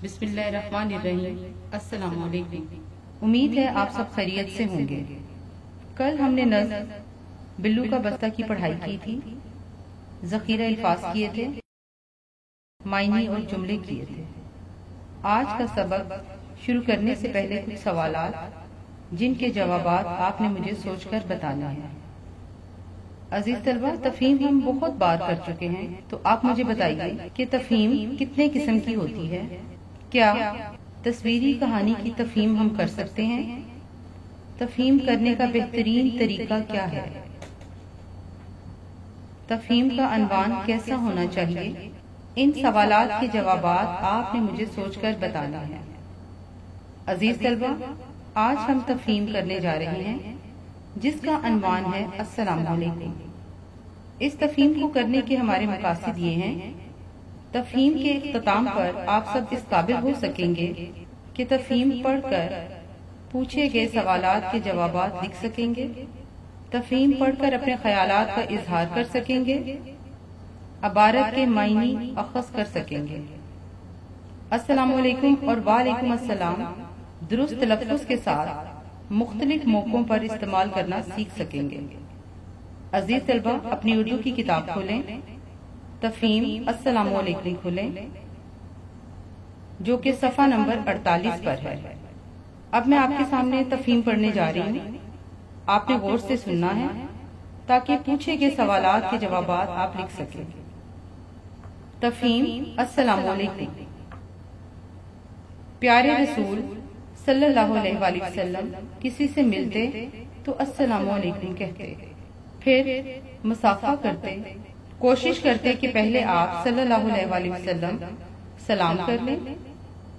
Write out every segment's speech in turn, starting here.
بسم اللہ الرحمن الرحیم۔ السلام علیکم۔ امید ہے آپ سب خیریت سے ہوں گے۔ کل ہم نے نظم بلو کا بستہ کی پڑھائی کی تھی، ذخیرہ الفاظ کیے تھے، معنی اور جملے کیے تھے۔ آج کا سبق شروع کرنے سے پہلے کچھ سوالات جن کے جوابات آپ نے مجھے سوچ کر بتانا ہے۔ عزیز طلبہ، تفہیم ہم بہت بار کر چکے ہیں، تو آپ مجھے بتائیے کہ تفہیم کتنے قسم کی ہوتی ہے؟ کیا تصویری کہانی کی تفہیم ہم کر سکتے ہیں؟ تفہیم کرنے کا بہترین طریقہ کیا ہے؟ تفہیم کا عنوان کیسا ہونا چاہیے؟ ان سوالات کے جوابات آپ نے مجھے سوچ کر بتانا ہے۔ عزیز طلبہ، آج ہم تفہیم کرنے جا رہے ہیں جس کا عنوان ہے السلام علیکم۔ اس تفہیم کو کرنے کے ہمارے مقاصد یہ ہیں: تفہیم کے اختتام پر آپ سب اس قابل ہو سکیں گے کہ تفہیم پڑھ کر پوچھے گئے سوالات کے جوابات لکھ سکیں گے، تفہیم پڑھ کر اپنے خیالات کا اظہار کر سکیں گے، عبارت کے معنی اخذ کر سکیں گے۔ السلام علیکم اور وعلیکم السلام درست تلفظ کے ساتھ مختلف موقعوں پر استعمال کرنا سیکھ سکیں گے۔ عزیز طلبہ، اپنی اردو کی کتاب کھولیں، تفہیم السلام علیکم کھولیں، جو کہ صفحہ نمبر 48 پر ہے۔ اب میں آپ کے سامنے تفہیم پڑھنے جا رہی ہوں۔ آپ نے غور سے سننا ہے تاکہ پوچھے گئے سوالات کے جوابات آپ لکھ سکیں۔ تفہیم السلام علیکم۔ پیارے رسول صلی اللہ علیہ وآلہ وسلم کسی سے ملتے تو السلام علیکم کہتے، پھر مصافحہ کرتے، کوشش کرتے کہ پہلے آپ صلی اللہ علیہ وآلہ وسلم سلام کر لیں۔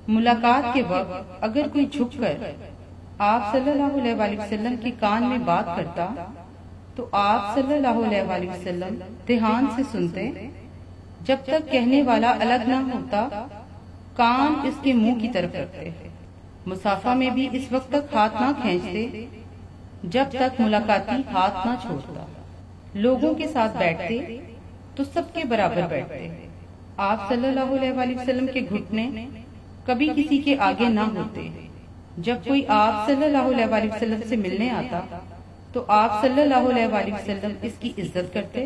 ملاقات کے وقت اگر کوئی جھک کر آپ صلی اللہ علیہ وآلہ وسلم کے کان میں بات کرتا تو آپ صلی اللہ علیہ وآلہ وسلم دھیان سے سنتے، جب تک کہنے والا الگ نہ ہوتا کان اس کے منہ کی طرف رکھتے۔ مصافحہ میں بھی اس وقت تک ہاتھ نہ کھینچتے جب تک ملاقاتی ہاتھ نہ چھوڑتا۔ لوگوں کے ساتھ بیٹھتے تو سب کے برابر بیٹھتے۔ آپ صلی اللہ علیہ وآلہ وسلم کے گھٹنے کبھی کسی کے آگے نہ ہوتے۔ جب کوئی آپ صلی اللہ علیہ وآلہ وسلم سے ملنے آتا تو آپ صلی اللہ علیہ وآلہ وسلم اس کی عزت کرتے،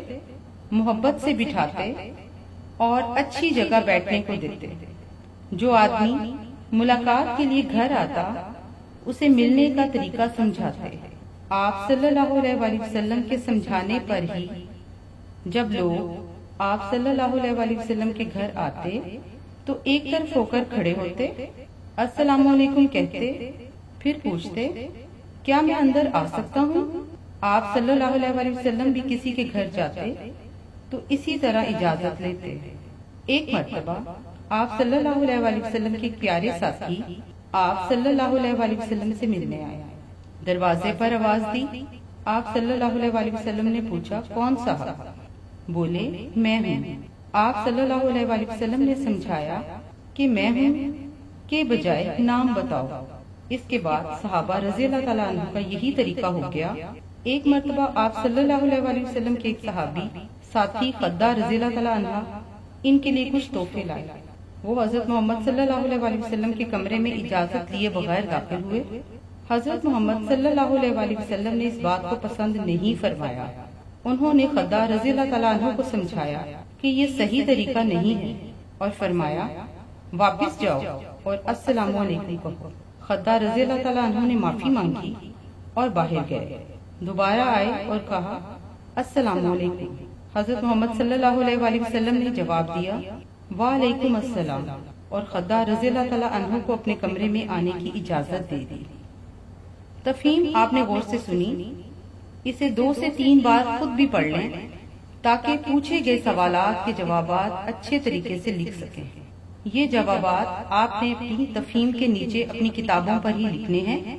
محبت سے بٹھاتے اور اچھی جگہ بیٹھنے کو دیتے۔ جو آدمی ملاقات کے لیے گھر آتا اسے ملنے کا طریقہ سمجھاتے۔ آپ صلی اللہ علیہ وآلہ وسلم کے سمجھانے پر ہی جب لوگ آپ صلی اللہ علیہ وآلہ وسلم کے گھر آتے تو ایک طرف ہو کر کھڑے ہوتے، السلام علیکم کہتے، پھر پوچھتے کیا میں اندر آ سکتا ہوں؟ آپ صلی اللہ علیہ وآلہ وسلم بھی کسی کے گھر جاتے تو اسی طرح اجازت لیتے۔ ایک مرتبہ آپ صلی اللہ علیہ وآلہ وسلم کے پیارے ساتھی آپ صلی اللہ علیہ وآلہ وسلم سے ملنے آئے۔ دروازے پر آواز دی، آپ صلی اللہ علیہ وآلہ وسلم نے پوچھا کون صاحب؟ بولے میں ہوں۔ آپ صلی اللہ علیہ وآلہ وسلم نے سمجھایا کہ میں ہوں کے بجائے نام بتاؤ۔ اس کے بعد صحابہ رضی اللہ تعالیٰ عنہ کا یہی طریقہ ہو گیا۔ ایک مرتبہ آپ صلی اللہ علیہ وآلہ وسلم کے ایک صحابی ساتھی خدہ رضی اللہ تعالیٰ عنہ ان کے لیے کچھ تحفے لائے۔ وہ حضرت محمد صلی اللہ علیہ وآلہ وسلم کے کمرے میں اجازت لیے بغیر داخل ہوئے۔ حضرت محمد صلی اللہ علیہ وآلہ وسلم نے اس بات کو پسند نہیں فرمایا۔ انہوں نے خدہ رضی اللہ تعالیٰ عنہ کو سمجھایا کہ یہ صحیح طریقہ نہیں ہے اور فرمایا واپس جاؤ اور السلام علیکم کہو۔ خدہ رضی اللہ تعالیٰ عنہ نے معافی مانگی اور باہر گئے۔ دوبارہ آئے اور کہا السلام علیکم۔ حضرت محمد صلی اللہ علیہ وآلہ وسلم نے جواب دیا وعلیکم السلام، اور خدہ رضی اللہ تعالیٰ عنہ کو اپنے کمرے میں آنے کی اجازت دے دی۔ تفہیم آپ نے غور سے سنی، اسے 2 سے 3 بار خود بھی پڑھ لیں تاکہ پوچھے گئے سوالات کے جوابات اچھے طریقے سے لکھ سکیں۔ یہ جوابات آپ نے اپنی تفہیم کے نیچے اپنی کتابوں پر ہی لکھنے ہیں۔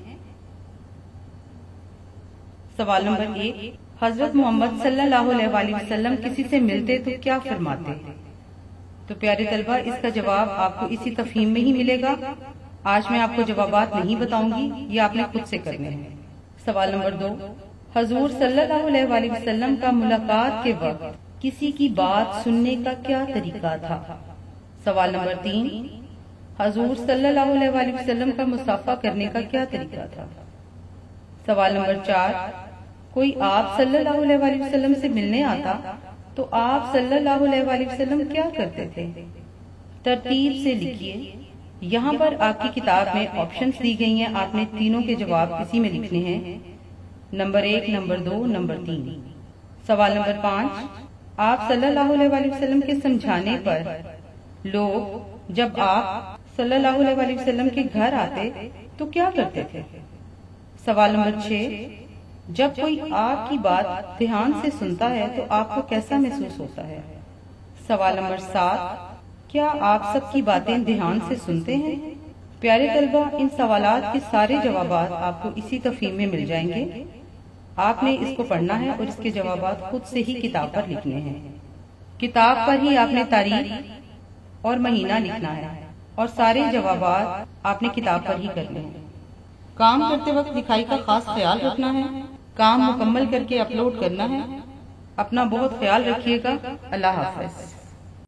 سوال نمبر 1، حضرت محمد صلی اللہ علیہ وآلہ وسلم کسی سے ملتے تو کیا فرماتے؟ تو پیارے طلبہ، اس کا جواب آپ کو اسی تفہیم میں ہی ملے گا۔ آج میں آپ کو جوابات نہیں بتاؤں گی، یہ آپ نے خود سے کرنے ہیں۔ سوال نمبر 2، حضور صلی اللہ علیہ وآلہ وسلم کا ملاقات کے وقت کسی کی بات سننے کا کیا طریقہ تھا؟ سوال نمبر 3، حضور صلی اللہ علیہ وآلہ وسلم کا مصافحہ کرنے کا کیا طریقہ تھا؟ سوال نمبر 4، کوئی آپ صلی اللہ علیہ وآلہ وسلم سے ملنے آتا تو آپ صلی اللہ علیہ وآلہ وسلم کیا کرتے تھے؟ ترتیب سے لکھیے۔ یہاں پر آپ کی کتاب میں آپشنز دی گئی ہیں، آپ نے تینوں کے جواب اسی میں لکھنے ہیں، نمبر 1، نمبر 2، نمبر 3۔ سوال نمبر 5، آپ صلی اللہ علیہ وآلہ وسلم کے سمجھانے پر لوگ جب آپ صلی اللہ علیہ وآلہ وسلم کے گھر آتے تو کیا کرتے تھے؟ سوال نمبر 6، جب کوئی آپ کی بات دھیان سے سنتا ہے تو آپ کو کیسا محسوس ہوتا ہے؟ سوال نمبر 7، کیا آپ سب کی باتیں دھیان سے سنتے ہیں؟ پیارے طلبہ، ان سوالات کے سارے جوابات آپ کو اسی تفہیم میں مل جائیں گے۔ آپ نے اس کو پڑھنا ہے اور اس کے جوابات خود سے ہی کتاب پر لکھنے ہیں۔ کتاب پر ہی آپ نے تاریخ اور مہینہ لکھنا ہے اور سارے جوابات آپ نے کتاب پر ہی کرنے ہیں۔ کام کرتے وقت لکھائی کا خاص خیال رکھنا ہے، کام مکمل کر کے اپلوڈ کرنا ہے۔ اپنا بہت خیال رکھیے گا۔ اللہ حافظ۔